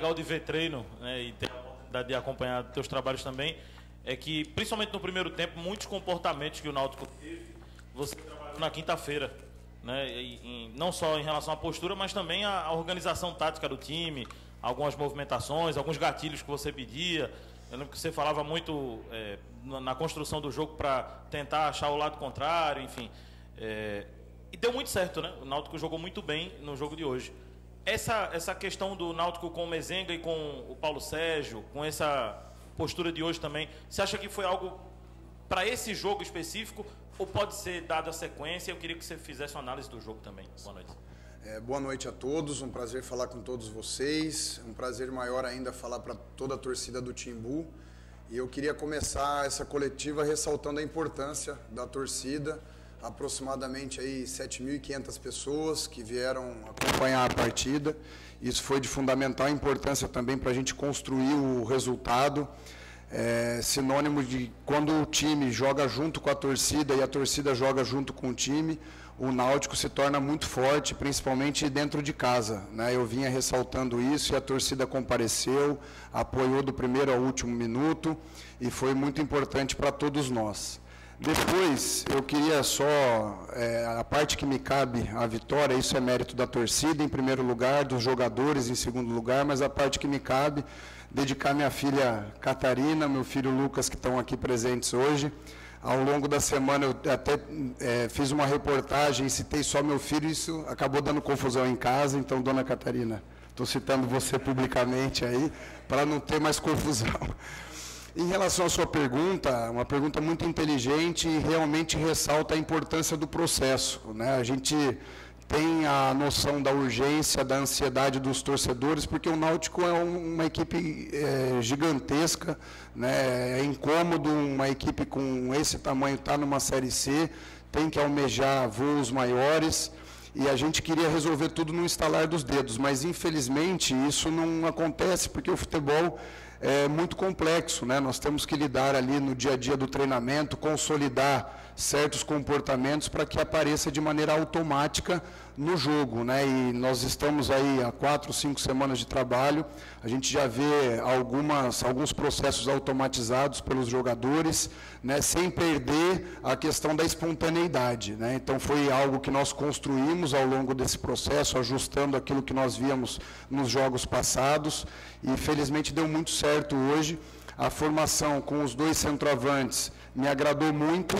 legal de ver treino, né, e ter a oportunidade de acompanhar teus trabalhos também, é que, principalmente no primeiro tempo, muitos comportamentos que o Náutico teve, você trabalhou na quinta-feira, né, não só em relação à postura, mas também a organização tática do time, algumas movimentações, alguns gatilhos que você pedia. Eu lembro que você falava muito na construção do jogo para tentar achar o lado contrário, enfim. E deu muito certo, né? O Náutico jogou muito bem no jogo de hoje. Essa questão do Náutico com o Mezenga e com o Paulo Sérgio, com essa postura de hoje também, você acha que foi algo para esse jogo específico ou pode ser dada a sequência? Eu queria que você fizesse uma análise do jogo também. Boa noite. Boa noite a todos, um prazer falar com todos vocês, um prazer maior ainda falar para toda a torcida do Timbu. E eu queria começar essa coletiva ressaltando a importância da torcida, aproximadamente aí 7.500 pessoas que vieram acompanhar a partida. Isso foi de fundamental importância também para a gente construir o resultado. Sinônimo de quando o time joga junto com a torcida e a torcida joga junto com o time, o Náutico se torna muito forte, principalmente dentro de casa, né? Eu vinha ressaltando isso e a torcida compareceu, apoiou do primeiro ao último minuto e foi muito importante para todos nós. Depois, eu queria só, a parte que me cabe à vitória, isso é mérito da torcida em primeiro lugar, dos jogadores em segundo lugar, mas a parte que me cabe, dedicar minha filha Catarina, meu filho Lucas, que estão aqui presentes hoje. Ao longo da semana eu até fiz uma reportagem, citei só meu filho, isso acabou dando confusão em casa, então, dona Catarina, estou citando você publicamente aí, para não ter mais confusão. Em relação à sua pergunta, uma pergunta muito inteligente e realmente ressalta a importância do processo, né? A gente tem a noção da urgência, da ansiedade dos torcedores, porque o Náutico é uma equipe gigantesca, né? É incômodo uma equipe com esse tamanho estar numa Série C, tem que almejar voos maiores, e a gente queria resolver tudo no estalar dos dedos, mas infelizmente isso não acontece, porque o futebol é muito complexo, né? Nós temos que lidar ali no dia a dia do treinamento, consolidar certos comportamentos para que apareça de maneira automática no jogo, né? E nós estamos aí há 4, 5 semanas de trabalho, a gente já vê alguns processos automatizados pelos jogadores, né? Sem perder a questão da espontaneidade, né? Então foi algo que nós construímos ao longo desse processo, ajustando aquilo que nós víamos nos jogos passados, e felizmente deu muito certo hoje. A formação com os dois centroavantes me agradou muito,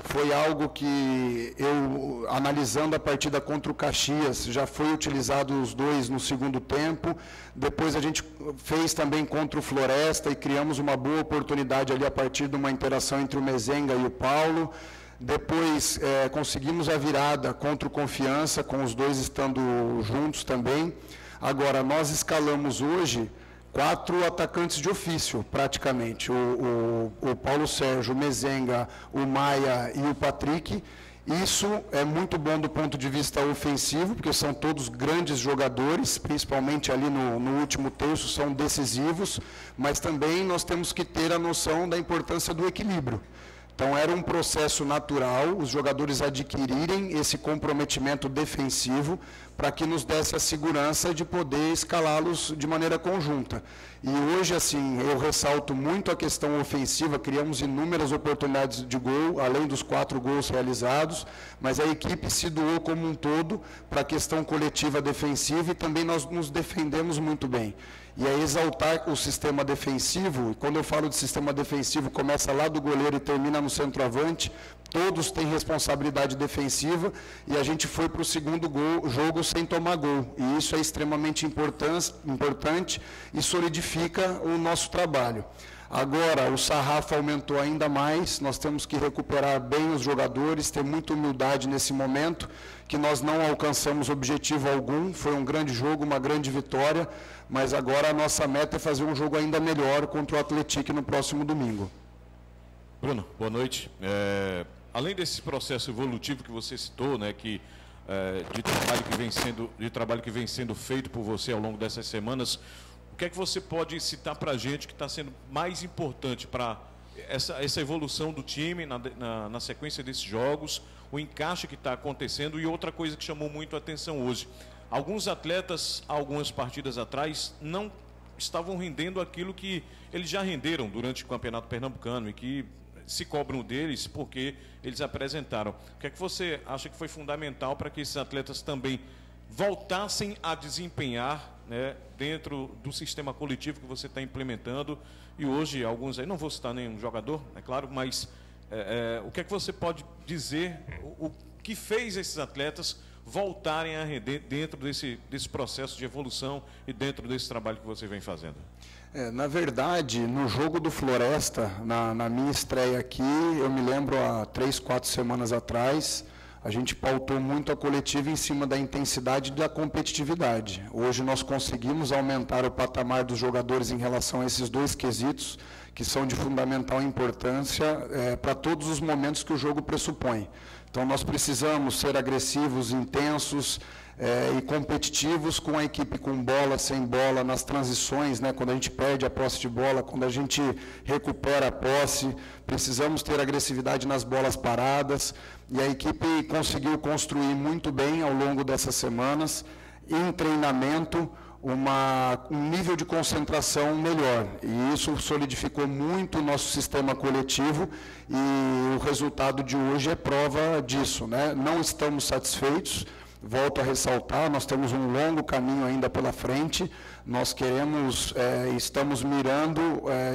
foi algo que eu, analisando a partida contra o Caxias, já foi utilizado os dois no segundo tempo, depois a gente fez também contra o Floresta e criamos uma boa oportunidade ali a partir de uma interação entre o Mezenga e o Paulo. Depois conseguimos a virada contra o Confiança, com os dois estando juntos também. Agora, nós escalamos hoje 4 atacantes de ofício, praticamente. O Paulo Sérgio, o Mezenga, o Maia e o Patrick. Isso é muito bom do ponto de vista ofensivo, porque são todos grandes jogadores, principalmente ali no último terço, são decisivos, mas também nós temos que ter a noção da importância do equilíbrio. Então, era um processo natural os jogadores adquirirem esse comprometimento defensivo para que nos desse a segurança de poder escalá-los de maneira conjunta. E hoje, assim, eu ressalto muito a questão ofensiva, criamos inúmeras oportunidades de gol, além dos 4 gols realizados, mas a equipe se doou como um todo para a questão coletiva defensiva e também nós nos defendemos muito bem. E é exaltar o sistema defensivo, e quando eu falo de sistema defensivo, começa lá do goleiro e termina no centroavante, todos têm responsabilidade defensiva, e a gente foi para o segundo jogo sem tomar gol, e isso é extremamente importante e solidifica o nosso trabalho. Agora, o sarrafo aumentou ainda mais, nós temos que recuperar bem os jogadores, ter muita humildade nesse momento, que nós não alcançamos objetivo algum, foi um grande jogo, uma grande vitória, mas agora a nossa meta é fazer um jogo ainda melhor contra o Atlético no próximo domingo. Bruno, boa noite. Além desse processo evolutivo que você citou, né, de trabalho que vem sendo feito por você ao longo dessas semanas, o que é que você pode citar para a gente que está sendo mais importante para essa evolução do time na sequência desses jogos, o encaixe que está acontecendo? E outra coisa que chamou muito a atenção hoje, alguns atletas, algumas partidas atrás, não estavam rendendo aquilo que eles já renderam durante o Campeonato Pernambucano e que se cobram deles porque eles apresentaram. O que é que você acha que foi fundamental para que esses atletas também voltassem a desempenhar, né, dentro do sistema coletivo que você está implementando? E hoje, alguns aí, não vou citar nenhum jogador, é claro, mas o que é que você pode dizer, o que fez esses atletas voltarem a render dentro desse processo de evolução e dentro desse trabalho que você vem fazendo? Na verdade, no jogo do Floresta, na minha estreia aqui, eu me lembro há 3, 4 semanas atrás, a gente pautou muito a coletiva em cima da intensidade e da competitividade. Hoje nós conseguimos aumentar o patamar dos jogadores em relação a esses dois quesitos, que são de fundamental importância para todos os momentos que o jogo pressupõe. Então nós precisamos ser agressivos, intensos e competitivos com a equipe com bola, sem bola, nas transições, né, quando a gente perde a posse de bola, quando a gente recupera a posse, precisamos ter agressividade nas bolas paradas, e a equipe conseguiu construir muito bem ao longo dessas semanas, em treinamento, um nível de concentração melhor, e isso solidificou muito o nosso sistema coletivo, e o resultado de hoje é prova disso, né? Não estamos satisfeitos, volto a ressaltar, nós temos um longo caminho ainda pela frente, nós queremos, estamos mirando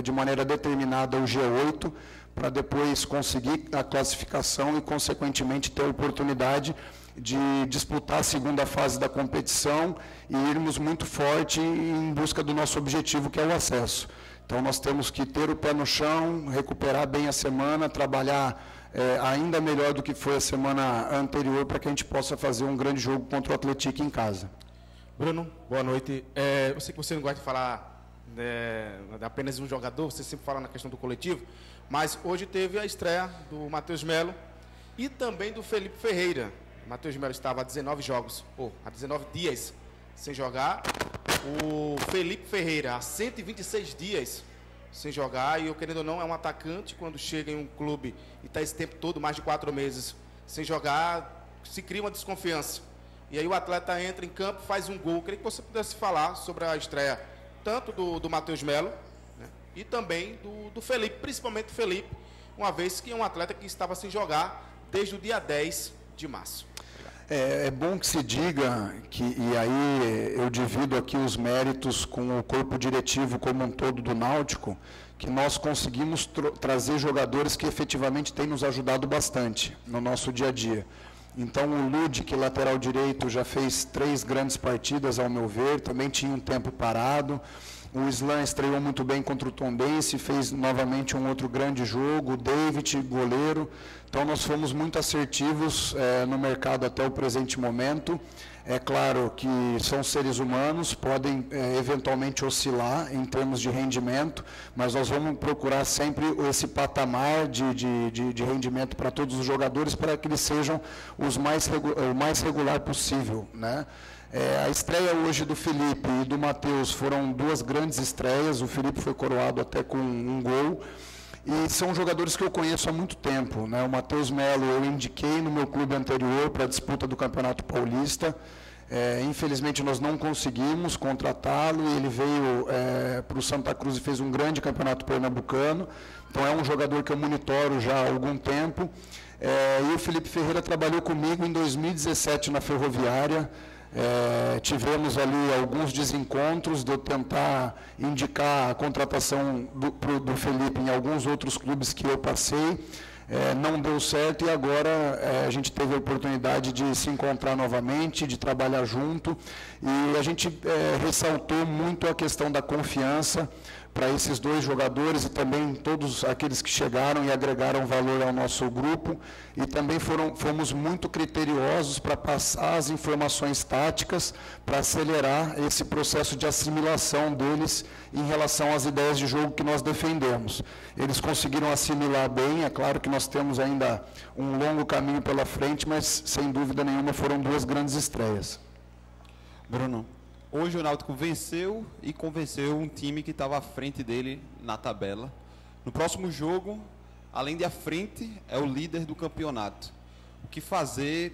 de maneira determinada o G8, para depois conseguir a classificação e, consequentemente, ter a oportunidade de disputar a segunda fase da competição e irmos muito forte em busca do nosso objetivo, que é o acesso. Então, nós temos que ter o pé no chão, recuperar bem a semana, trabalhar ainda melhor do que foi a semana anterior, para que a gente possa fazer um grande jogo contra o Atlético em casa. Bruno, boa noite. Eu sei que você não gosta de falar apenas de um jogador, você sempre fala na questão do coletivo, mas hoje teve a estreia do Matheus Melo e também do Felipe Ferreira. O Matheus Melo estava há 19 há 19 dias sem jogar. O Felipe Ferreira há 126 dias sem jogar, e eu, querendo ou não, é um atacante. Quando chega em um clube e está esse tempo todo, mais de 4 meses sem jogar, se cria uma desconfiança. E aí o atleta entra em campo, faz um gol. Eu queria que você pudesse falar sobre a estreia tanto do Matheus Melo, né, e também do Felipe, principalmente do Felipe, uma vez que é um atleta que estava sem jogar desde o dia 10 de março. É bom que se diga que, e aí eu divido aqui os méritos com o corpo diretivo como um todo do Náutico, que nós conseguimos trazer jogadores que efetivamente têm nos ajudado bastante no nosso dia a dia. Então o Ludic, lateral direito, já fez 3 grandes partidas, ao meu ver, também tinha um tempo parado. O Islan estreou muito bem contra o Tombense, fez novamente um outro grande jogo. O David, goleiro. Então nós fomos muito assertivos no mercado até o presente momento. É claro que são seres humanos, podem eventualmente oscilar em termos de rendimento, mas nós vamos procurar sempre esse patamar de rendimento para todos os jogadores, para que eles sejam o mais regular possível, né? A estreia hoje do Felipe e do Matheus foram 2 grandes estreias. O Felipe foi coroado até com um gol. E são jogadores que eu conheço há muito tempo, né? O Matheus Melo eu indiquei no meu clube anterior para a disputa do Campeonato Paulista. Infelizmente nós não conseguimos contratá-lo, e ele veio para o Santa Cruz e fez um grande campeonato pernambucano. Então é um jogador que eu monitoro já há algum tempo. E o Felipe Ferreira trabalhou comigo em 2017 na Ferroviária. Tivemos ali alguns desencontros de eu tentar indicar a contratação do Felipe em alguns outros clubes que eu passei. Não deu certo, e agora a gente teve a oportunidade de se encontrar novamente, de trabalhar junto, e a gente ressaltou muito a questão da confiança para esses 2 jogadores e também todos aqueles que chegaram e agregaram valor ao nosso grupo, e também fomos muito criteriosos para passar as informações táticas para acelerar esse processo de assimilação deles em relação às ideias de jogo que nós defendemos. Eles conseguiram assimilar bem, é claro que nós temos ainda um longo caminho pela frente, mas sem dúvida nenhuma foram 2 grandes estreias. Bruno, hoje o Náutico venceu e convenceu um time que estava à frente dele na tabela. No próximo jogo, além de à frente, é o líder do campeonato. O que fazer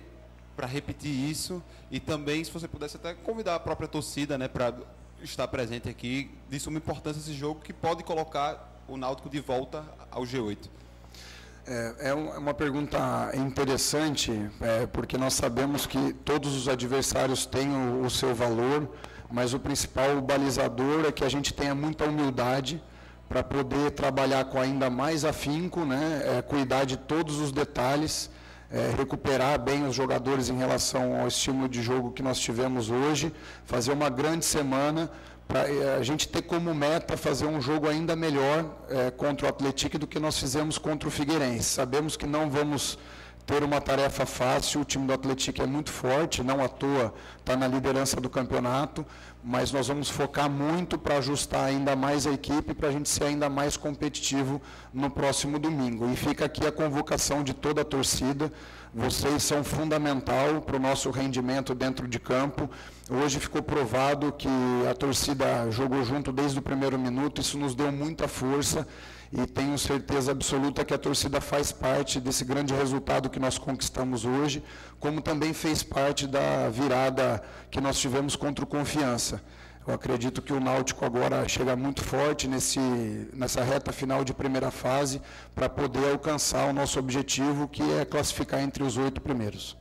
para repetir isso? E também, se você pudesse até convidar a própria torcida, né, para estar presente aqui, de suma importância esse jogo que pode colocar o Náutico de volta ao G8. É uma pergunta interessante, porque nós sabemos que todos os adversários têm o seu valor, mas o principal balizador é que a gente tenha muita humildade para poder trabalhar com ainda mais afinco, né, cuidar de todos os detalhes, recuperar bem os jogadores em relação ao estímulo de jogo que nós tivemos hoje, fazer uma grande semana, para a gente ter como meta fazer um jogo ainda melhor contra o Atlético do que nós fizemos contra o Figueirense. Sabemos que não vamos ter uma tarefa fácil, o time do Atlético é muito forte, não à toa está na liderança do campeonato, mas nós vamos focar muito para ajustar ainda mais a equipe, para a gente ser ainda mais competitivo no próximo domingo. E fica aqui a convocação de toda a torcida, vocês são fundamental para o nosso rendimento dentro de campo. Hoje ficou provado que a torcida jogou junto desde o primeiro minuto, isso nos deu muita força e tenho certeza absoluta que a torcida faz parte desse grande resultado que nós conquistamos hoje, como também fez parte da virada que nós tivemos contra o Confiança. Eu acredito que o Náutico agora chega muito forte nessa reta final de primeira fase para poder alcançar o nosso objetivo, que é classificar entre os 8 primeiros.